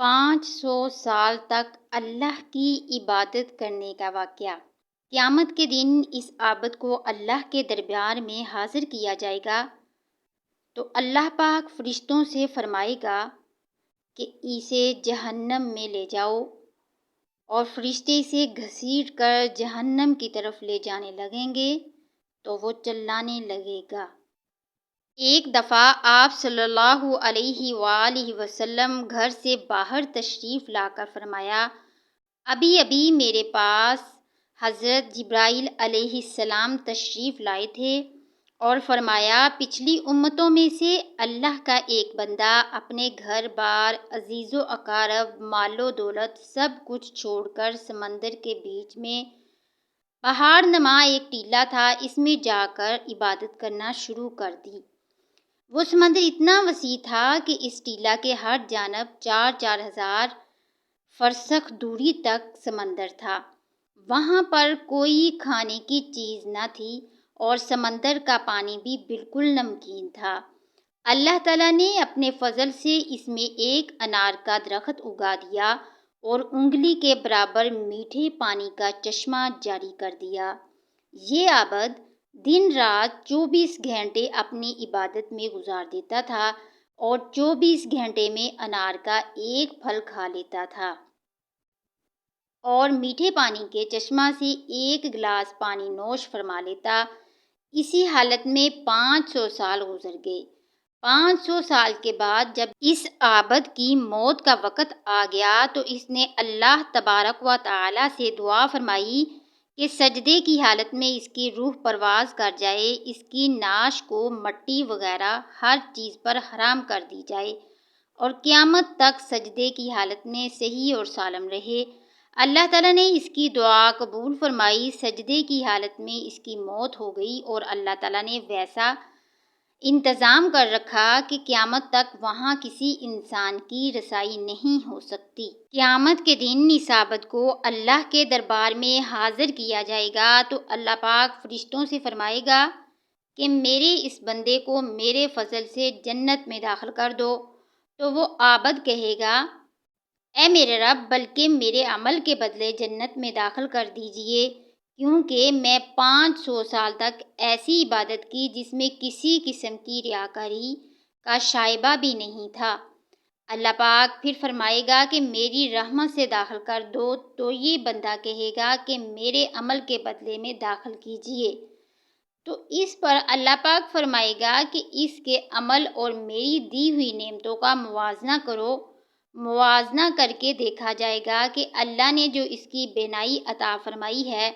500 سال تک اللہ کی عبادت کرنے کا واقعہ۔ قیامت کے دن اس عابد کو اللہ کے دربار میں حاضر کیا جائے گا تو اللہ پاک فرشتوں سے فرمائے گا کہ اسے جہنم میں لے جاؤ، اور فرشتے اسے گھسیٹ کر جہنم کی طرف لے جانے لگیں گے تو وہ چلانے لگے گا۔ ایک دفعہ آپ صلی اللہ علیہ وآلہ وسلم گھر سے باہر تشریف لا کر فرمایا، ابھی ابھی میرے پاس حضرت جبرائیل علیہ السلام تشریف لائے تھے اور فرمایا، پچھلی امتوں میں سے اللہ کا ایک بندہ اپنے گھر بار، عزیز و اقارب، مال و دولت سب کچھ چھوڑ کر سمندر کے بیچ میں پہاڑ نما ایک ٹیلہ تھا، اس میں جا کر عبادت کرنا شروع کر دی۔ وہ سمندر اتنا وسیع تھا کہ اس ٹیلہ کے ہر جانب 4,000 فرسخ دوری تک سمندر تھا۔ وہاں پر کوئی کھانے کی چیز نہ تھی اور سمندر کا پانی بھی بالکل نمکین تھا۔ اللہ تعالیٰ نے اپنے فضل سے اس میں ایک انار کا درخت اگا دیا اور انگلی کے برابر میٹھے پانی کا چشمہ جاری کر دیا۔ یہ عابد دن رات 24 گھنٹے اپنی عبادت میں گزار دیتا تھا اور 24 گھنٹے میں انار کا ایک پھل کھا لیتا تھا اور میٹھے پانی کے چشمہ سے ایک گلاس پانی نوش فرما لیتا۔ اسی حالت میں 500 سال گزر گئے۔ 500 سال کے بعد جب اس عابد کی موت کا وقت آ گیا تو اس نے اللہ تبارک و تعالی سے دعا فرمائی کہ سجدے کی حالت میں اس کی روح پرواز کر جائے، اس کی نعش کو مٹی وغیرہ ہر چیز پر حرام کر دی جائے اور قیامت تک سجدے کی حالت میں صحیح اور سالم رہے۔ اللہ تعالیٰ نے اس کی دعا قبول فرمائی، سجدے کی حالت میں اس کی موت ہو گئی اور اللہ تعالیٰ نے ویسا انتظام کر رکھا کہ قیامت تک وہاں کسی انسان کی رسائی نہیں ہو سکتی۔ قیامت کے دن اس عابد کو اللہ کے دربار میں حاضر کیا جائے گا تو اللہ پاک فرشتوں سے فرمائے گا کہ میرے اس بندے کو میرے فضل سے جنت میں داخل کر دو، تو وہ عابد کہے گا، اے میرے رب، بلکہ میرے عمل کے بدلے جنت میں داخل کر دیجئے، کیونکہ میں 500 سال تک ایسی عبادت کی جس میں کسی قسم کی ریاکاری کا شائبہ بھی نہیں تھا۔ اللہ پاک پھر فرمائے گا کہ میری رحمت سے داخل کر دو، تو یہ بندہ کہے گا کہ میرے عمل کے بدلے میں داخل کیجئے۔ تو اس پر اللہ پاک فرمائے گا کہ اس کے عمل اور میری دی ہوئی نعمتوں کا موازنہ کرو۔ موازنہ کر کے دیکھا جائے گا کہ اللہ نے جو اس کی بینائی عطا فرمائی ہے،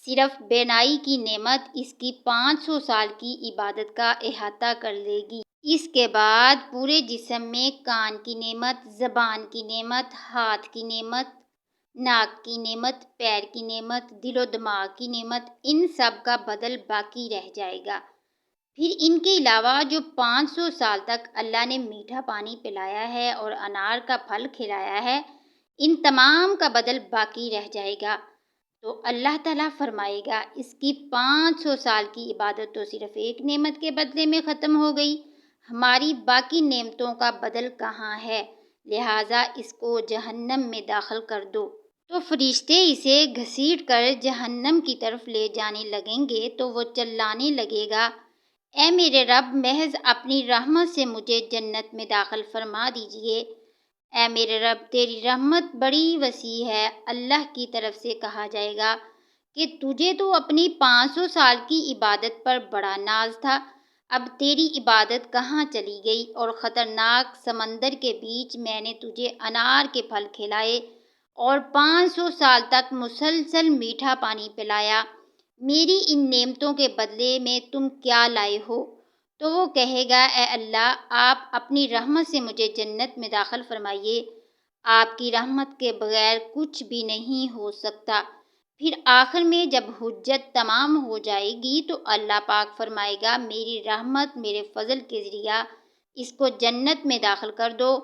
صرف بینائی کی نعمت اس کی 500 سال کی عبادت کا احاطہ کر لے گی۔ اس کے بعد پورے جسم میں کان کی نعمت، زبان کی نعمت، ہاتھ کی نعمت، ناک کی نعمت، پیر کی نعمت، دل و دماغ کی نعمت، ان سب کا بدل باقی رہ جائے گا۔ پھر ان کے علاوہ جو 500 سال تک اللہ نے میٹھا پانی پلایا ہے اور انار کا پھل کھلایا ہے، ان تمام کا بدل باقی رہ جائے گا۔ تو اللہ تعالیٰ فرمائے گا، اس کی 500 سال کی عبادت تو صرف ایک نعمت کے بدلے میں ختم ہو گئی، ہماری باقی نعمتوں کا بدل کہاں ہے؟ لہٰذا اس کو جہنم میں داخل کر دو۔ تو فرشتے اسے گھسیٹ کر جہنم کی طرف لے جانے لگیں گے تو وہ چلانے لگے گا، اے میرے رب، محض اپنی رحمت سے مجھے جنت میں داخل فرما دیجئے۔ اے میرے رب، تیری رحمت بڑی وسیع ہے۔ اللہ کی طرف سے کہا جائے گا کہ تجھے تو اپنی 500 سال کی عبادت پر بڑا ناز تھا، اب تیری عبادت کہاں چلی گئی؟ اور خطرناک سمندر کے بیچ میں نے تجھے انار کے پھل کھلائے اور 500 سال تک مسلسل میٹھا پانی پلایا، میری ان نعمتوں کے بدلے میں تم کیا لائے ہو؟ تو وہ کہے گا، اے اللہ، آپ اپنی رحمت سے مجھے جنت میں داخل فرمائیے، آپ کی رحمت کے بغیر کچھ بھی نہیں ہو سکتا۔ پھر آخر میں جب حجت تمام ہو جائے گی تو اللہ پاک فرمائے گا، میری رحمت، میرے فضل کے ذریعہ اس کو جنت میں داخل کر دو۔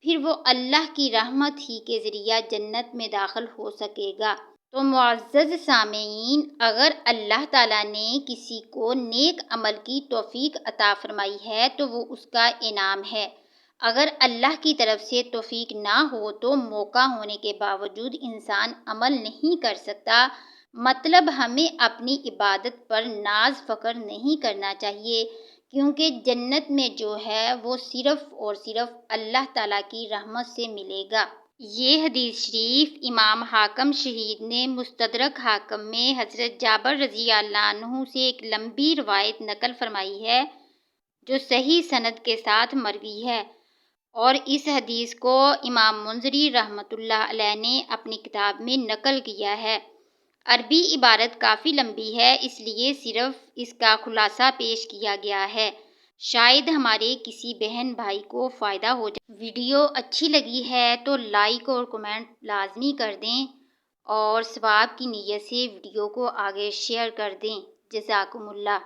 پھر وہ اللہ کی رحمت ہی کے ذریعہ جنت میں داخل ہو سکے گا۔ تو معزز سامعین، اگر اللہ تعالیٰ نے کسی کو نیک عمل کی توفیق عطا فرمائی ہے تو وہ اس کا انعام ہے۔ اگر اللہ کی طرف سے توفیق نہ ہو تو موقع ہونے کے باوجود انسان عمل نہیں کر سکتا۔ مطلب ہمیں اپنی عبادت پر ناز فخر نہیں کرنا چاہیے، کیونکہ جنت میں جو ہے وہ صرف اور صرف اللہ تعالیٰ کی رحمت سے ملے گا۔ یہ حدیث شریف امام حاکم شہید نے مستدرک حاکم میں حضرت جابر رضی اللہ عنہ سے ایک لمبی روایت نقل فرمائی ہے جو صحیح سند کے ساتھ مروی ہے، اور اس حدیث کو امام منذری رحمۃ اللہ علیہ نے اپنی کتاب میں نقل کیا ہے۔ عربی عبارت کافی لمبی ہے، اس لیے صرف اس کا خلاصہ پیش کیا گیا ہے، شاید ہمارے کسی بہن بھائی کو فائدہ ہو جائے۔ ویڈیو اچھی لگی ہے تو لائک اور کمنٹ لازمی کر دیں، اور ثواب کی نیت سے ویڈیو کو آگے شیئر کر دیں۔ جزاکم اللہ۔